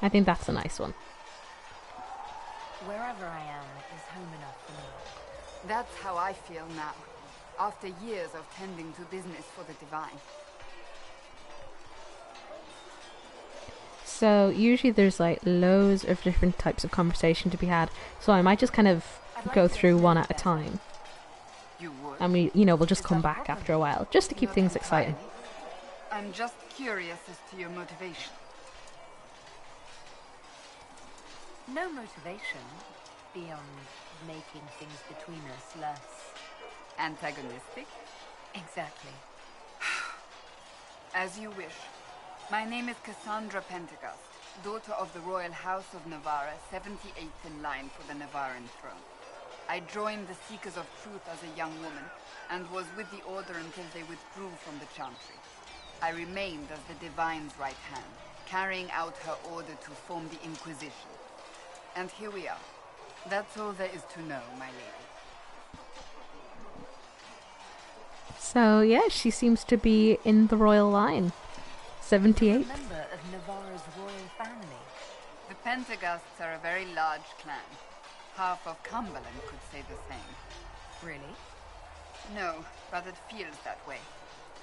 I think that's a nice one. Wherever I am is home enough for me. That's how I feel now, after years of tending to business for the divine. So usually there's like loads of different types of conversation to be had, so I might just kind of go through one at a time. You would? And we'll just come back after a while, just to keep things exciting. I'm just curious as to your motivation. No motivation beyond making things between us less antagonistic? Exactly. As you wish. My name is Cassandra Pentecost, daughter of the Royal House of Navarra, 78th in line for the Navarran throne. I joined the Seekers of Truth as a young woman, and was with the Order until they withdrew from the Chantry. I remained as the Divine's right hand, carrying out her order to form the Inquisition. And here we are. That's all there is to know, my lady. So yeah, she seems to be in the royal line. 78. A member of Navarra's royal family. The Pentecosts are a very large clan. Half of Cumberland could say the same. Really? No, but it feels that way.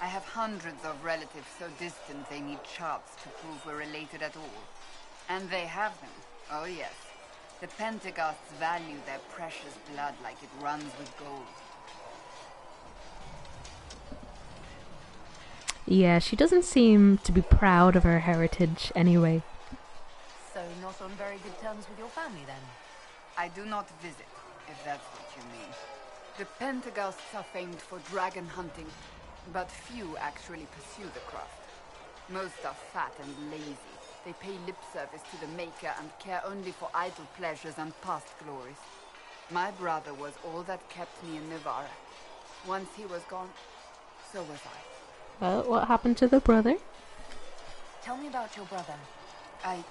I have hundreds of relatives so distant they need charts to prove we're related at all. And they have them. Oh yes. The Pentecosts value their precious blood like it runs with gold. Yeah, she doesn't seem to be proud of her heritage anyway. So not on very good terms with your family then? I do not visit, if that's what you mean. The Pentecosts are famed for dragon hunting, but few actually pursue the craft. Most are fat and lazy. They pay lip service to the Maker and care only for idle pleasures and past glories. My brother was all that kept me in Navarra. Once he was gone, so was I. Well, what happened to the brother? Tell me about your brother. I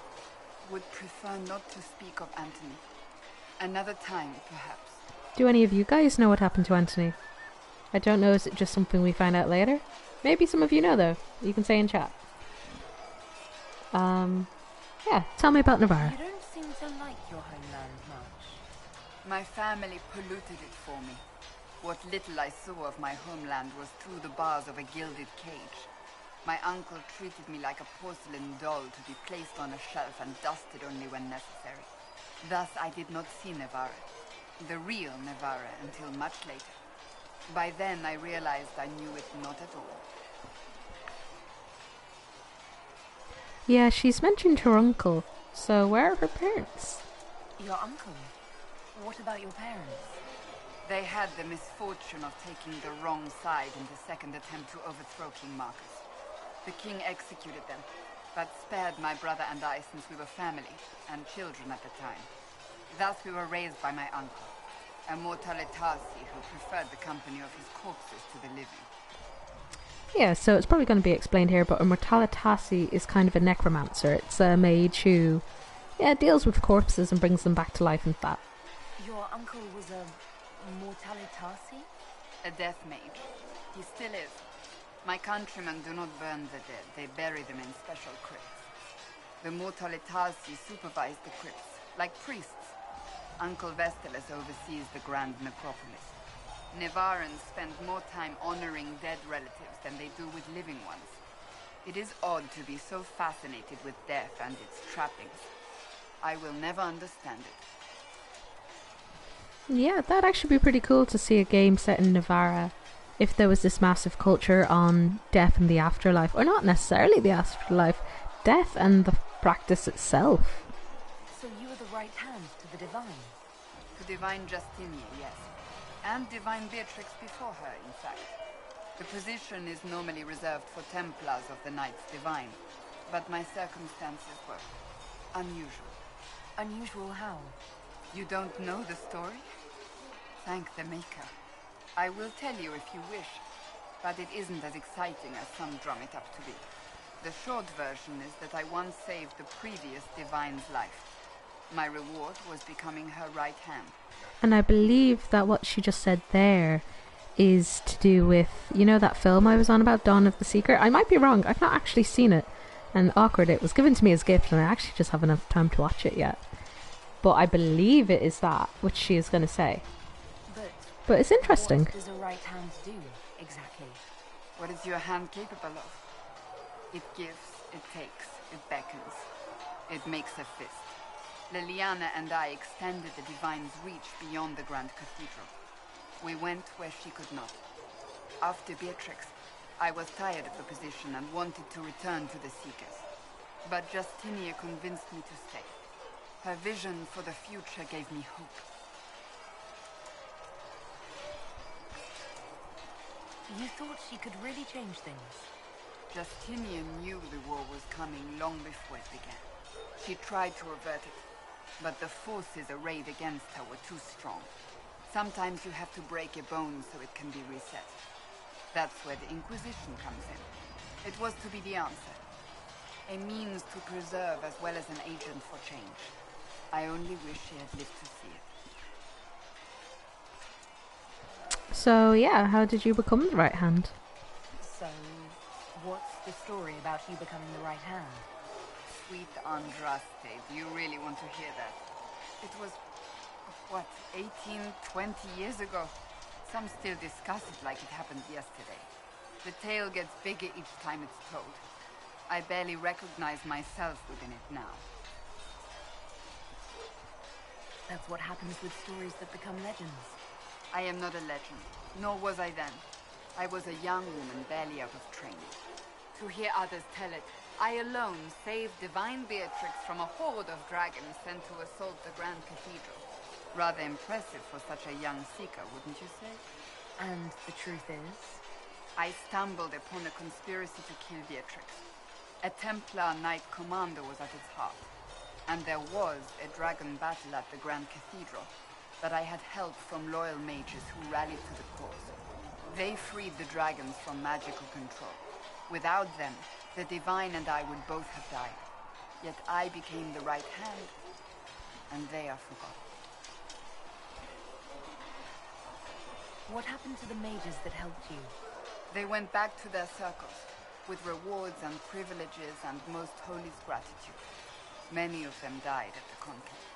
would prefer not to speak of Anthony. Another time, perhaps. Do any of you guys know what happened to Anthony? I don't know, is it just something we find out later? Maybe some of you know though. You can say in chat. Yeah, tell me about Navarra. You don't seem to like your homeland much. My family polluted it for me. What little I saw of my homeland was through the bars of a gilded cage. My uncle treated me like a porcelain doll to be placed on a shelf and dusted only when necessary. Thus I did not see Navarra, the real Navarra, until much later. By then I realized I knew it not at all. Yeah, she's mentioned her uncle. So where are her parents? Your uncle? What about your parents? They had the misfortune of taking the wrong side in the second attempt to overthrow King Marcus. The king executed them, but spared my brother and I since we were family, and children at the time. Thus we were raised by my uncle, a mortalitasi who preferred the company of his corpses to the living. Yeah, so it's probably going to be explained here, but a mortalitasi is kind of a necromancer. It's a mage who, deals with corpses and brings them back to life and that. Your uncle was a mortalitasi? A death mage. He still is. My countrymen do not burn the dead, they bury them in special crypts. The mortalitasi supervise the crypts, like priests. Uncle Vestalis oversees the grand necropolis. Navarrans spend more time honoring dead relatives than they do with living ones. It is odd to be so fascinated with death and its trappings. I will never understand it. Yeah, that'd actually be pretty cool to see a game set in Navarra if there was this massive culture on death and the afterlife. Or not necessarily the afterlife, death and the practice itself. So you were the right hand to the divine? To Divine Justinia, yes. And Divine Beatrix before her, in fact. The position is normally reserved for Templars of the Knights Divine, but my circumstances were unusual. Unusual how? You don't know the story? Thank the Maker. I will tell you if you wish, but it isn't as exciting as some drum it up to be. The short version is that I once saved the previous Divine's life. My reward was becoming her right hand. And I believe that what she just said there is to do with, that film I was on about, Dawn of the Seeker? I might be wrong, I've not actually seen it. and awkward. It was given to me as a gift, and I actually just haven't had time to watch it yet. But I believe it is that which she is going to say. But it's interesting. What does a right hand do, exactly? What is your hand capable of? It gives, it takes, it beckons. It makes a fist. Liliana and I extended the Divine's reach beyond the Grand Cathedral. We went where she could not. After Beatrix, I was tired of the position and wanted to return to the Seekers. But Justinia convinced me to stay. Her vision for the future gave me hope. You thought she could really change things? Justinian knew the war was coming long before it began. She tried to avert it, but the forces arrayed against her were too strong. Sometimes you have to break a bone so it can be reset. That's where the Inquisition comes in. It was to be the answer. A means to preserve as well as an agent for change. I only wish she had lived to see it. So, yeah, how did you become the right hand? So, what's the story about you becoming the right hand? Sweet Andraste, do you really want to hear that? It was, what, 18, 20 years ago? Some still discuss it like it happened yesterday. The tale gets bigger each time it's told. I barely recognize myself within it now. That's what happens with stories that become legends. I am not a legend, nor was I then. I was a young woman barely out of training. To hear others tell it, I alone saved Divine Beatrix from a horde of dragons sent to assault the Grand Cathedral. Rather impressive for such a young seeker, wouldn't you say? And the truth is? I stumbled upon a conspiracy to kill Beatrix. A Templar Knight Commander was at its heart. And there was a dragon battle at the Grand Cathedral. But I had help from loyal mages who rallied to the cause. They freed the dragons from magical control. Without them, the Divine and I would both have died. Yet I became the right hand, and they are forgotten. What happened to the mages that helped you? They went back to their circles, with rewards and privileges and most holi's gratitude. Many of them died at the conclave.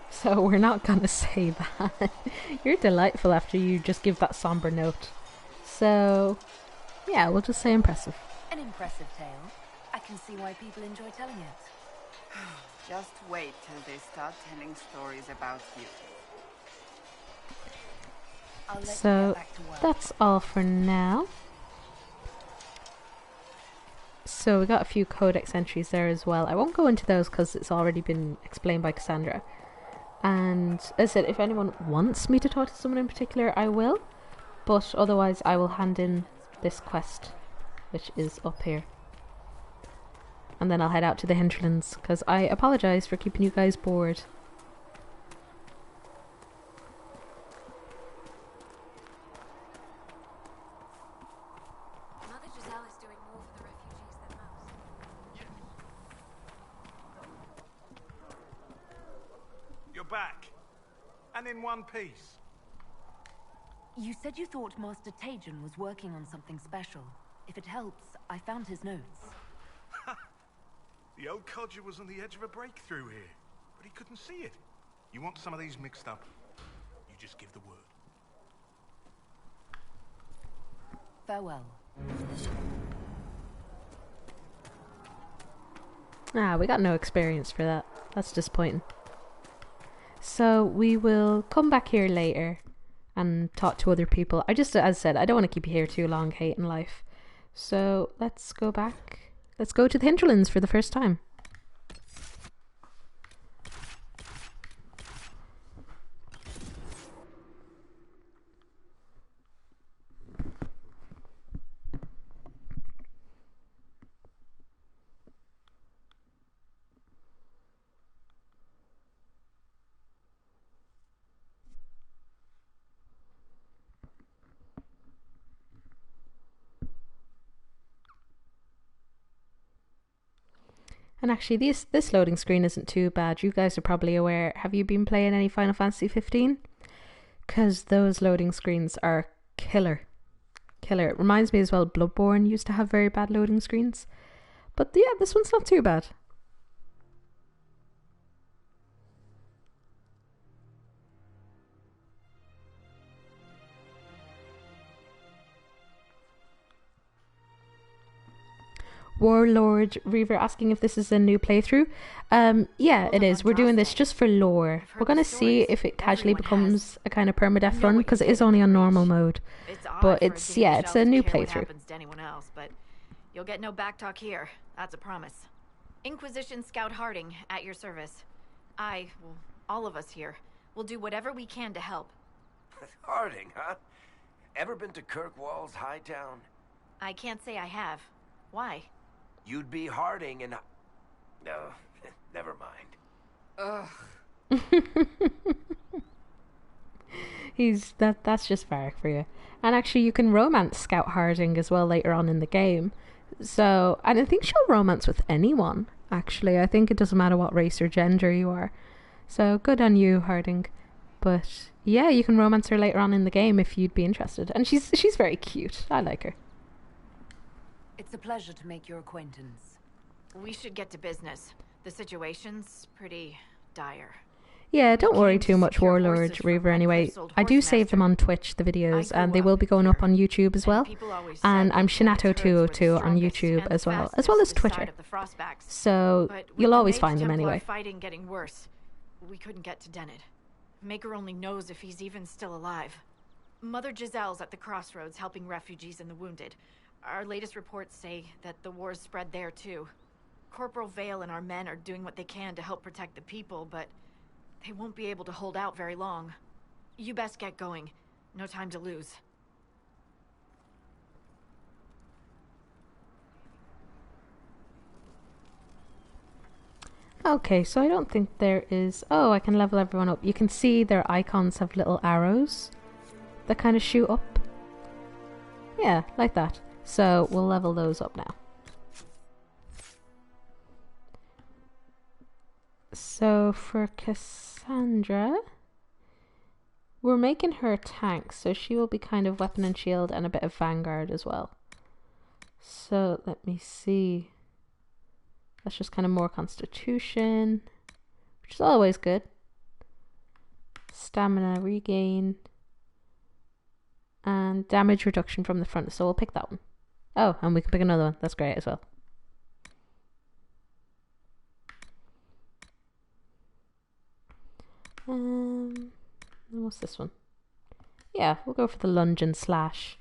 So we're not gonna say that. You're delightful after you just give that somber note. So, yeah, we'll just say impressive. An impressive tale. I can see why people enjoy telling it. Just wait till they start telling stories about you. I'll let you So get back to work. that's all for now. So we got a few codex entries there as well. I won't go into those because it's already been explained by Cassandra. And as I said, if anyone wants me to talk to someone in particular, I will. But otherwise, I will hand in this quest, which is up here. And then I'll head out to the hinterlands, because I apologise for keeping you guys bored. Mother Giselle is doing more for the refugees than most. You're back. And in one piece. You said you thought Master Tajan was working on something special. If it helps, I found his notes. The old codger was on the edge of a breakthrough here, but he couldn't see it. You want some of these mixed up? You just give the word. Farewell. We got no experience for that. That's disappointing. So we will come back here later and talk to other people. As I said, I don't want to keep you here too long hating life. So let's go back. Let's go to the hinterlands for the first time. And actually, this loading screen isn't too bad. You guys are probably aware. Have you been playing any Final Fantasy 15? Because those loading screens are killer. Killer. It reminds me as well, Bloodborne used to have very bad loading screens. But yeah, this one's not too bad. Warlord Reaver asking if this is a new playthrough. Yeah, it is. We're doing this just for lore. We're gonna see if it casually becomes a kind of permadeath run, because it is only on normal mode. But it's a new playthrough. But you'll get no backtalk here. That's a promise. Inquisition Scout Harding, at your service. All of us here, will do whatever we can to help. Harding, huh? Ever been to Kirkwall's Hightown? I can't say I have. Why? You'd be Harding and... No, never mind. Ugh. That's just Varric for you. And actually you can romance Scout Harding as well later on in the game. So, and I think she'll romance with anyone, actually. I think it doesn't matter what race or gender you are. So good on you, Harding. But yeah, you can romance her later on in the game if you'd be interested. And she's very cute. I like her. It's a pleasure to make your acquaintance. We should get to business. The situation's pretty dire. Yeah, don't worry too much, Warlord Reaver, anyway. I do save them on Twitch, the videos, and they will be going up on YouTube as well. And I'm Shinato202 on YouTube as well as Twitter. So you'll always find them anyway. Fighting getting worse. We couldn't get to Dennett. Maker only knows if he's even still alive. Mother Giselle's at the crossroads helping refugees and the wounded. Our latest reports say that the war's spread there too. Corporal Vale and our men are doing what they can to help protect the people, but they won't be able to hold out very long. You best get going. No time to lose. Okay, so I don't think there is... Oh, I can level everyone up. You can see their icons have little arrows that kind of shoot up. Yeah, like that. So we'll level those up now. So for Cassandra, we're making her a tank, so she will be kind of weapon and shield and a bit of vanguard as well. So let me see. That's just kind of more constitution, which is always good. Stamina regain. And damage reduction from the front, so we'll pick that one. Oh, and we can pick another one. That's great as well. And what's this one? Yeah, we'll go for the lunge and slash.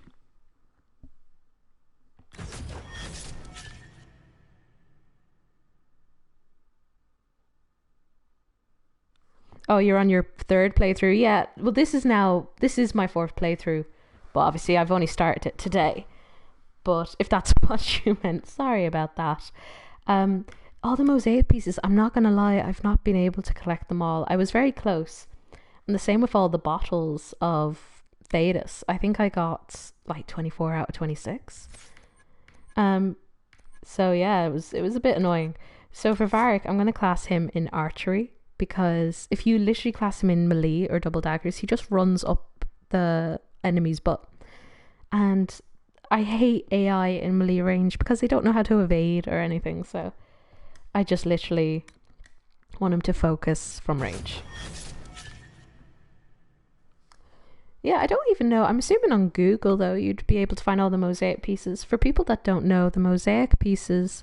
Oh, you're on your third playthrough? Yeah, well this is my fourth playthrough. But obviously I've only started it today. But if that's what you meant, sorry about that. All the mosaic pieces, I'm not going to lie, I've not been able to collect them all. I was very close. And the same with all the bottles of Thetis. I think I got like 24 out of 26. So yeah, it was a bit annoying. So for Varric, I'm going to class him in archery. Because if you literally class him in melee or double daggers, he just runs up the enemy's butt. And I hate AI in melee range because they don't know how to evade or anything, so I just literally want him to focus from range. Yeah, I don't even know. I'm assuming on Google though you'd be able to find all the mosaic pieces. For people that don't know, the mosaic pieces,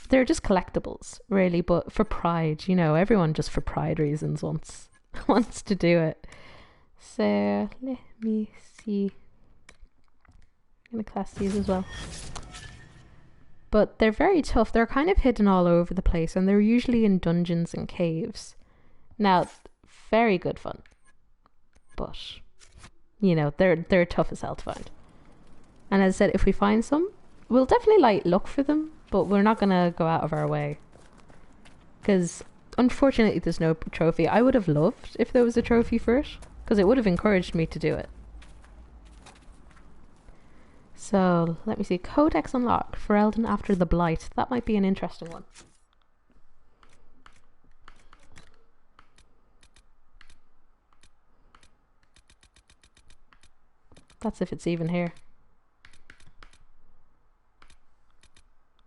they're just collectibles really, but for pride, you know, everyone just for pride reasons wants to do it. So let me see. I'm going to class these as well. But they're very tough. They're kind of hidden all over the place, and they're usually in dungeons and caves. Now, very good fun. But, you know, they're tough as hell to find. And as I said, if we find some, we'll definitely look for them, but we're not going to go out of our way. Because, unfortunately, there's no trophy. I would have loved if there was a trophy for it, because it would have encouraged me to do it. So, let me see. Codex unlocked. Ferelden after the Blight. That might be an interesting one. That's if it's even here.